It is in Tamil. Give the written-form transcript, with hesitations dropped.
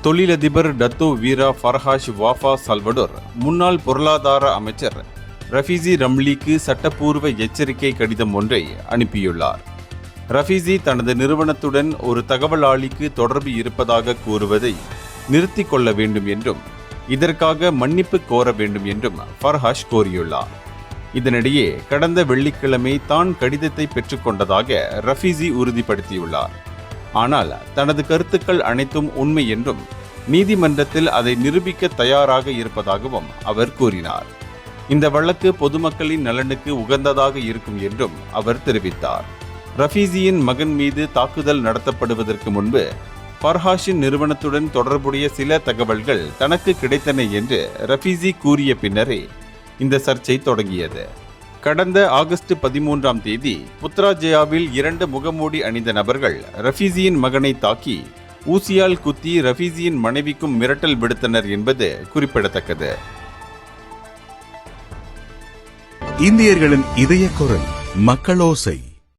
தொழிலதிபர் டத்தோ வீரா ஃபர்ஹாஷ் வாஃபா சல்வடோர் முன்னாள் பொருளாதார அமைச்சர் ரஃபீசி ரம்லிக்கு சட்டப்பூர்வ எச்சரிக்கை கடிதம் ஒன்றை அனுப்பியுள்ளார். ரஃபீசி தனது நிறுவனத்துடன் ஒரு தகவலாளிக்கு தொடர்பு இருப்பதாக கூறுவதை நிறுத்திக் கொள்ள வேண்டும் என்றும் இதற்காக மன்னிப்பு கோர வேண்டும் என்றும் ஃபர்ஹாஷ் கோரியுள்ளார். இதனிடையே கடந்த வெள்ளிக்கிழமை தான் கடிதத்தை பெற்றுக்கொண்டதாக ரஃபீசி உறுதிப்படுத்தியுள்ளார். ஆனால் தனது கருத்துக்கள் அனைத்தும் உண்மை என்றும் நீதிமன்றத்தில் அதை நிரூபிக்க தயாராக இருப்பதாகவும் அவர் கூறினார். இந்த வழக்கு பொதுமக்களின் நலனுக்கு உகந்ததாக இருக்கும் என்றும் அவர் தெரிவித்தார். ரஃபீசியின் மகன் மீது தாக்குதல் நடத்தப்படுவதற்கு முன்பு ஃபர்ஹாஷின் நிறுவனத்துடன் தொடர்புடைய சில தகவல்கள் தனக்கு கிடைத்தன என்று ரஃபீசி கூறிய பின்னரே இந்த சர்ச்சை தொடங்கியது. கடந்த ஆகஸ்ட் 13ஆம் தேதி புத்ராஜயாவில் 2 முகமூடி அணிந்த நபர்கள் ரஃபீசியின் மகனை தாக்கி ஊசியால் குத்தி ரஃபீசியின் மனைவிக்கும் மிரட்டல் விடுத்தனர் என்பது குறிப்பிடத்தக்கது. இந்தியர்களின் இதய குரல் மக்களோசை.